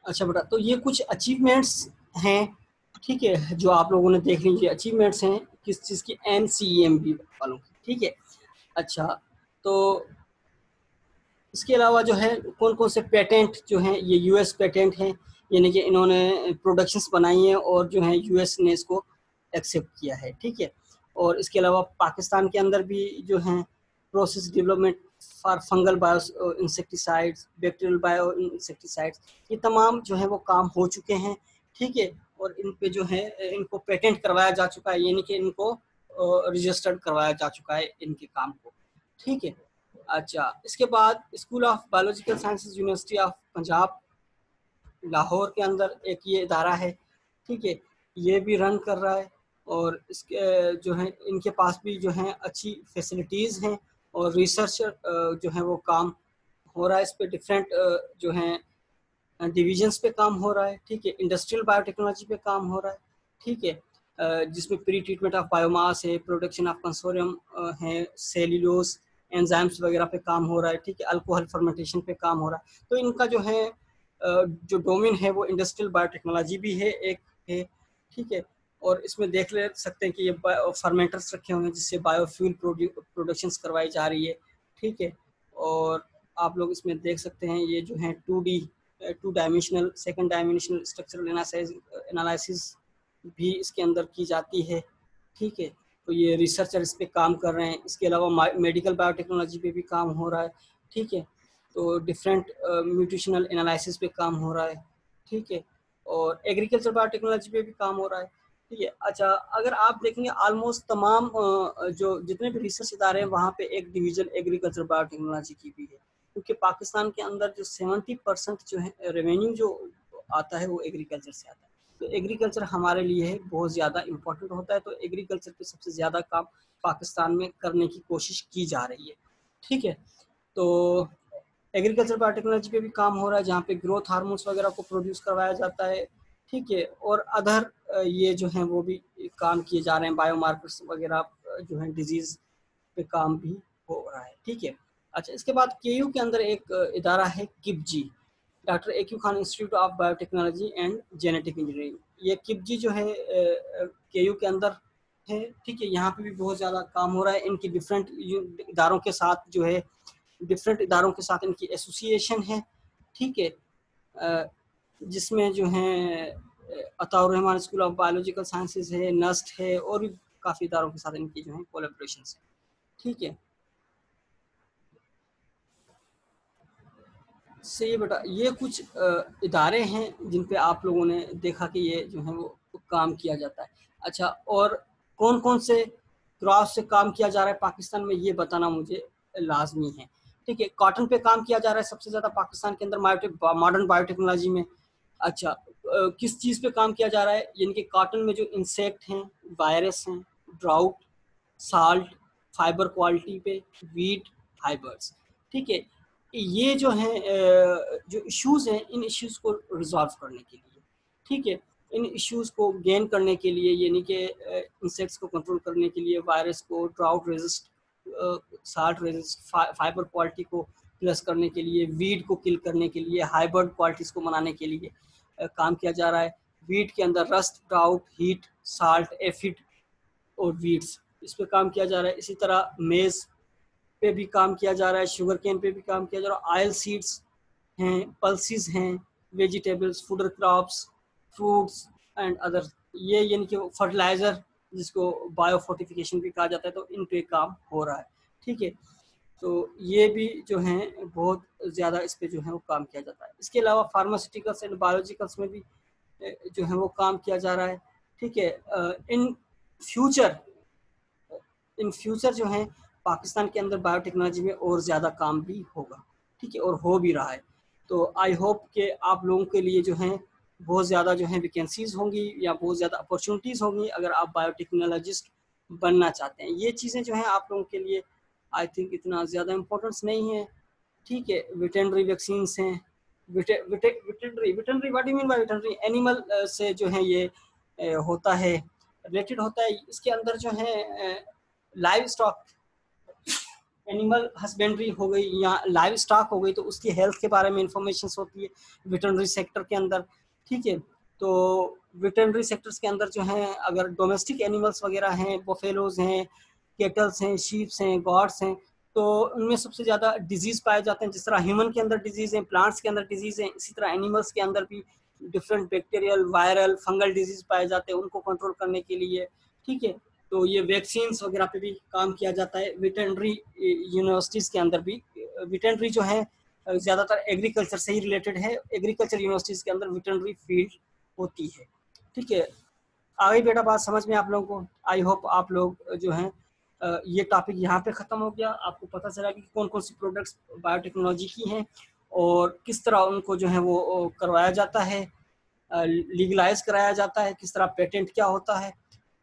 अच्छा बेटा, तो ये कुछ अचीवमेंट्स हैं, ठीक है, जो आप लोगों ने देख लीजिए, अचीवमेंट्स हैं किस चीज़ की, NCEMB वालों की, ठीक है। अच्छा, तो इसके अलावा जो है कौन कौन से पेटेंट जो हैं, ये यूएस पेटेंट हैं, यानी कि इन्होंने प्रोडक्शंस बनाई हैं और जो है यूएस ने इसको एक्सेप्ट किया है, ठीक है। और इसके अलावा पाकिस्तान के अंदर भी जो हैं process development for fungal bio insecticides, bacterial bio insecticides, ये तमाम जो है वो काम हो चुके हैं, ठीक है। और इन पे जो है इनको पेटेंट करवाया जा चुका है, यानी कि इनको रजिस्टर्ड करवाया जा चुका है इनके काम को, ठीक है। अच्छा, इसके बाद school of biological sciences university of Punjab Lahore के अंदर एक ये इदारा है, ठीक है, ये भी रन कर रहा है। और इसके जो है इनके पास भी जो है अच्छी फैसिलिटीज़ हैं, और रिसर्चर जो है वो काम हो रहा है इस पे, डिफरेंट जो है डिविजन्स पे काम हो रहा है, ठीक है। इंडस्ट्रियल बायोटेक्नोलॉजी पे काम हो रहा है, ठीक है, जिसमें प्री ट्रीटमेंट ऑफ बायोमास है, प्रोडक्शन ऑफ कंसोरियम है, सेल्यूलोज एंजाइम्स वगैरह पे काम हो रहा है, ठीक है, अल्कोहल फर्मेंटेशन पे काम हो रहा है। तो इनका जो है जो डोमेन है वो इंडस्ट्रियल बायोटेक्नोलॉजी भी है एक है, ठीक है। और इसमें देख ले सकते हैं कि ये फर्मेंटर्स रखे हुए हैं जिससे बायोफ्यूल प्रोडक्शंस करवाई जा रही है, ठीक है। और आप लोग इसमें देख सकते हैं ये जो है 2 dimensional second dimensional structural analysis भी इसके अंदर की जाती है, ठीक है। तो ये रिसर्चर इस पे काम कर रहे हैं। इसके अलावा मेडिकल बायोटेक्नोलॉजी पे भी काम हो रहा है, ठीक है। तो डिफरेंट म्यूटेशनल एनालिसिस पे काम हो रहा है, ठीक है। और एग्रीकल्चर बायोटेक्नोलॉजी पे भी काम हो रहा है, ठीक है। अच्छा, अगर आप देखेंगे ऑलमोस्ट तमाम जो जितने भी रिसर्च इदारे हैं वहाँ पे एक डिवीजन एग्रीकल्चर बायोटेक्नोलॉजी की भी है, क्योंकि पाकिस्तान के अंदर जो 70% जो है रेवेन्यू जो आता है वो एग्रीकल्चर से आता है। तो एग्रीकल्चर हमारे लिए बहुत ज़्यादा इम्पोर्टेंट होता है, तो एग्रीकल्चर पे सबसे ज़्यादा काम पाकिस्तान में करने की कोशिश की जा रही है, ठीक है। तो एग्रीकल्चर बायोटेक्नोलॉजी पे भी काम हो रहा है, जहाँ पे ग्रोथ हार्मोन्स वगैरह को प्रोड्यूस करवाया जाता है, ठीक है। और अदर ये जो हैं वो भी काम किए जा रहे हैं, बायोमार्कर्स वगैरह जो है डिजीज़ पे काम भी हो रहा है, ठीक है। अच्छा, इसके बाद केयू के अंदर एक इदारा है KIBGE, doctor A Q Khan institute of biotechnology and genetic engineering. ये किपजी जो है केयू के अंदर है, ठीक है। यहाँ पे भी बहुत ज़्यादा काम हो रहा है, इनकी डिफरेंट इदारों के साथ जो है डिफरेंट इदारों के साथ इनकी एसोसिएशन है, ठीक है, जिसमें जो है Ataur Rahman school of biological sciences है, नस्ट है, और भी काफ़ी इदारों के साथ इनकी जो है कोलेब्रेशन है, ठीक है। सही बेटा, ये कुछ इदारे हैं जिन पे आप लोगों ने देखा कि ये जो है वो काम किया जाता है। अच्छा, और कौन कौन से क्रॉप से काम किया जा रहा है पाकिस्तान में, ये बताना मुझे लाजमी है, ठीक है। कॉटन पे काम किया जा रहा है सबसे ज़्यादा पाकिस्तान के अंदर मॉडर्न बायोटेक्नोलॉजी में। अच्छा, किस चीज़ पे काम किया जा रहा है, यानी कि कॉटन में जो इंसेक्ट हैं, वायरस हैं, ड्राउट, साल्ट, फाइबर क्वालिटी पे, वीट, फाइबर्स, ठीक है। ये जो हैं जो इश्यूज़ हैं, इन इश्यूज़ को रिजॉल्व करने के लिए, ठीक है, इन इश्यूज़ को गेन करने के लिए, यानी कि इंसेक्ट्स को कंट्रोल करने के लिए, वायरस को, drought resist, salt resist, fibre quality को प्लस करने के लिए, वीड को किल करने के लिए, हाइब्रिड क्वालिटीज़ को मनाने के लिए काम किया जा रहा है। वीट के अंदर rust, drought, heat, salt, aphid और वीड्स, इस पे काम किया जा रहा है। इसी तरह मेज़ पे भी काम किया जा रहा है, शुगर केन पे भी काम किया जा रहा है, ऑयल सीड्स हैं, पल्सिस हैं, vegetables, fodder crops, fruits and other, ये यानी कि फर्टिलाइज़र जिसको बायो फोर्टिफिकेशन भी कहा जाता है, तो इन पे काम हो रहा है, ठीक है। तो ये भी जो हैं बहुत ज़्यादा इस पे जो है वो काम किया जाता है। इसके अलावा फार्मास्यूटिकल्स एंड बायोलॉजिकल्स में भी जो है वो काम किया जा रहा है, ठीक है। इन फ्यूचर इन फ्यूचर जो है पाकिस्तान के अंदर बायोटेक्नोलॉजी में और ज़्यादा काम भी होगा, ठीक है, और हो भी रहा है। तो आई होप कि आप लोगों के लिए जो है बहुत ज़्यादा जो है वैकेंसीज़ होंगी या बहुत ज़्यादा अपॉर्चुनिटीज़ होंगी अगर आप बायोटेक्नोलॉजिस्ट बनना चाहते हैं। ये चीज़ें जो हैं आप लोगों के लिए आई थिंक इतना ज़्यादा इम्पोर्टेंस नहीं है, ठीक है। वेटरनरी वैक्सीन्स हैं, veterinary what do you mean by veterinary, animal से जो है ये होता है, रिलेटेड होता है। इसके अंदर जो है लाइव स्टॉक एनिमल हस्बेंड्री हो गई या लाइव स्टॉक हो गई तो उसकी हेल्थ के बारे में इंफॉर्मेशन होती है वेटरनरी सेक्टर के अंदर, ठीक है। तो वेटरनरी सेक्टर्स के अंदर जो है अगर डोमेस्टिक एनिमल्स वगैरह हैं, बफेलोज हैं, केटल्स हैं, शीप्स हैं, गॉड्स हैं, तो उनमें सबसे ज़्यादा डिजीज़ पाए जाते हैं। जिस तरह ह्यूमन के अंदर डिजीज़ हैं, प्लांट्स के अंदर डिजीज़ हैं, इसी तरह एनिमल्स के अंदर भी different bacterial, viral, fungal disease पाए जाते हैं उनको कंट्रोल करने के लिए, ठीक है। तो ये वैक्सीन्स वगैरह पे भी काम किया जाता है वेटरनरी यूनिवर्सिटीज़ के अंदर भी। वेटरनरी जो है ज़्यादातर एग्रीकल्चर से ही रिलेटेड है, एग्रीकल्चर यूनिवर्सिटीज़ के अंदर वेटरनरी फील्ड होती है, ठीक है। आ गई बेटा बात समझ में आप लोगों को? आई होप आप लोग जो हैं ये टॉपिक यहाँ पे ख़त्म हो गया, आपको पता चला कि कौन कौन सी प्रोडक्ट्स बायोटेक्नोलॉजी की हैं और किस तरह उनको जो है वो करवाया जाता है, लीगलाइज कराया जाता है, किस तरह पेटेंट क्या होता है,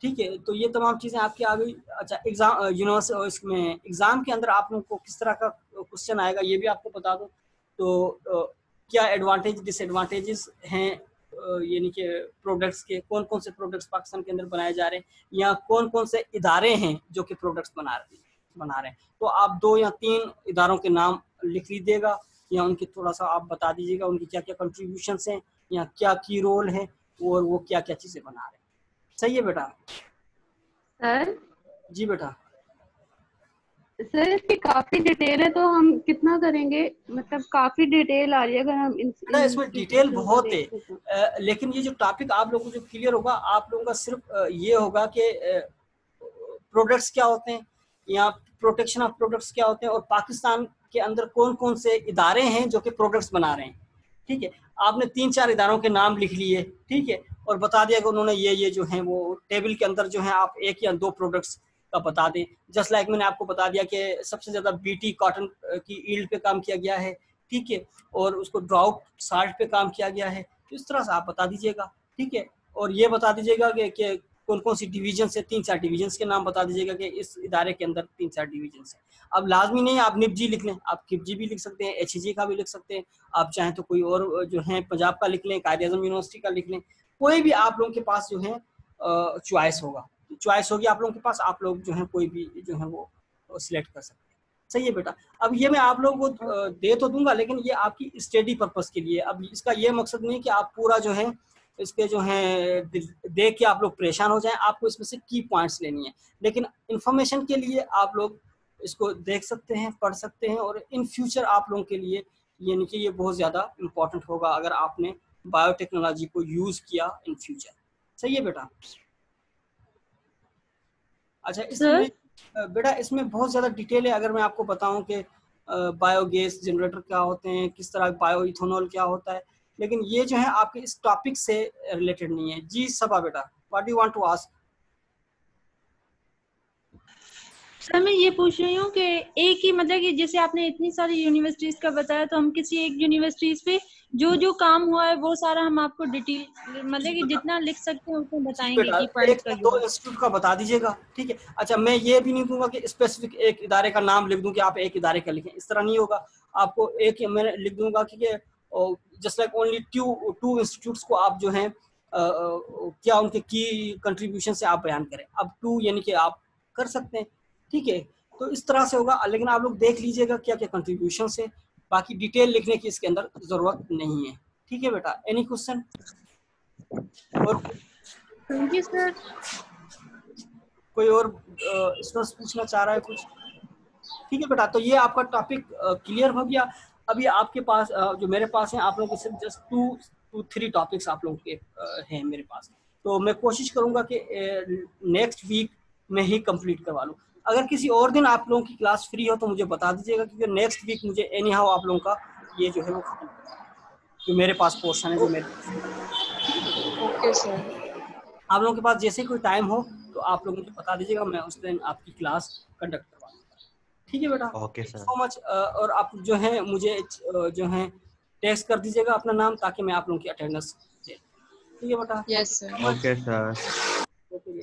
ठीक है। तो ये तमाम चीज़ें आपकी आ गई। अच्छा, एग्ज़ाम यूनिवर्सिटी इसमें एग्ज़ाम के अंदर आप लोगों को किस तरह का क्वेश्चन आएगा ये भी आपको बता दूँ। तो क्या एडवांटेज डिसएडवांटेजेस हैं यानी कि प्रोडक्ट्स के, कौन कौन से प्रोडक्ट्स पाकिस्तान के अंदर बनाए जा रहे हैं या कौन कौन से इदारे हैं जो कि प्रोडक्ट्स बना रहे हैं। तो आप 2 या 3 इदारों के नाम लिख लीजिएगा या उनकी थोड़ा सा आप बता दीजिएगा उनकी क्या क्या कंट्रीब्यूशंस हैं या क्या की रोल है और वो क्या क्या चीज़ें बना रहे हैं। सही है बेटा? सर जी बेटा। सर इसकी काफी डिटेल है, तो हम कितना करेंगे? मतलब काफी डिटेल आ रही है, अगर हम इसमें डिटेल बहुत है, लेकिन ये जो टॉपिक आप लोगों को जो क्लियर होगा, आप लोगों का सिर्फ ये होगा कि प्रोडक्ट्स क्या होते हैं या प्रोटेक्शन ऑफ प्रोडक्ट्स क्या होते हैं और पाकिस्तान के अंदर कौन कौन से इदारे हैं जो कि प्रोडक्ट्स बना रहे हैं, ठीक है। आपने 3-4 इदारों के नाम लिख लिए, ठीक है, और बता दिया कि उन्होंने ये जो है वो टेबल के अंदर जो है आप 1 या 2 प्रोडक्ट्स का बता दें। जस्ट लाइक मैंने आपको बता दिया कि सबसे ज़्यादा बीटी कॉटन की ईल्ड पे काम किया गया है, ठीक है, और उसको ड्राउट साल्ट पे काम किया गया है। तो इस तरह से आप बता दीजिएगा, ठीक है। और ये बता दीजिएगा कि कौन कौन सी डिवीजन से 3-4 डिवीजन के नाम बता दीजिएगा कि इस इदारे के अंदर 3-4 डिवीजन है। अब लाजमी नहीं आप निपजी लिख लें, आप किपजी भी लिख सकते हैं, एचजी का भी लिख सकते हैं, आप चाहें तो कोई और जो है पंजाब का लिख लें, कायद-ए-आज़म यूनिवर्सिटी का लिख लें, कोई भी आप लोगों के पास जो है चॉइस होगा, चॉइस होगी आप लोगों के पास, आप लोग जो है कोई भी जो है वो सिलेक्ट कर सकते हैं। सही है बेटा? अब ये मैं आप लोगों को दे तो दूंगा लेकिन ये आपकी स्टडी पर्पस के लिए। अब इसका ये मकसद नहीं कि आप पूरा जो है इसके जो है देख के आप लोग परेशान हो जाएं, आपको इसमें से की पॉइंट्स लेनी है, लेकिन इंफॉर्मेशन के लिए आप लोग इसको देख सकते हैं, पढ़ सकते हैं और इन फ्यूचर आप लोगों के लिए यानी कि ये बहुत ज़्यादा इम्पोर्टेंट होगा अगर आपने बायोटेक्नोलॉजी को यूज़ किया इन फ्यूचर। सही है बेटा? अच्छा, इसमें बेटा इसमें बहुत ज़्यादा डिटेल है। अगर मैं आपको बताऊं कि बायोगैस जनरेटर क्या होते हैं, किस तरह बायो इथेनॉल क्या होता है, लेकिन ये जो है आपके इस टॉपिक से रिलेटेड नहीं है। जी सबा बेटा, what do you want to ask? Sir मैं ये पूछ रही हूँ कि एक ही मतलब कि जैसे आपने इतनी सारी यूनिवर्सिटीज का बताया, तो हम किसी एक यूनिवर्सिटीज पे जो जो काम हुआ है वो सारा हम आपको डिटेल मतलब कि जितना लिख सकते हैं उसमें बताएंगे कि पॉइंट्स का 2 इंस्टीट्यूट का बता दीजिएगा, ठीक है। अच्छा, मैं ये भी नहीं दूंगा कि स्पेसिफिक एक इदारे का नाम लिख दूं कि आप एक इदारे का लिखें, इस तरह नहीं होगा। आपको एक मैंने लिख दूंगा कि just like only two institutes को आप जो है क्या उनके की कंट्रीब्यूशन से आप बयान करें। अब 2 यानी कि आप कर सकते हैं, ठीक है। तो इस तरह से होगा, लेकिन आप लोग देख लीजिएगा क्या क्या कंट्रीब्यूशन है, बाकी डिटेल लिखने की इसके अंदर जरूरत नहीं है, ठीक है बेटा? Any question? और थैंक यू सर। कोई और स्टूडेंट्स पूछना चाह रहा है कुछ? ठीक है बेटा, तो ये आपका टॉपिक क्लियर हो गया। अभी आपके पास जो मेरे पास है, आप लोगों के सिर्फ जस्ट 2-3 टॉपिक्स आप लोगों के हैं मेरे पास। तो मैं कोशिश करूंगा कि नेक्स्ट वीक में ही कंप्लीट करवा लूँ। अगर किसी और दिन आप लोगों की क्लास फ्री हो तो मुझे बता दीजिएगा, क्योंकि नेक्स्ट वीक मुझे एनी हाउ आप लोगों का ये जो है वो खत्म जो मेरे पास पोर्शन है, जो मेरे ओके सर। आप लोगों के पास जैसे कोई टाइम हो तो आप लोग मुझे बता दीजिएगा, मैं उस दिन आपकी क्लास कंडक्ट करवा दूँगा। ठीक है बेटा? Okay sir. So much. और आप जो है मुझे जो है टेक्स्ट कर दीजिएगा अपना नाम, ताकि मैं आप लोगों की अटेंडेंस दे। ठीक है बेटा? Yes sir. Okay sir. Okay.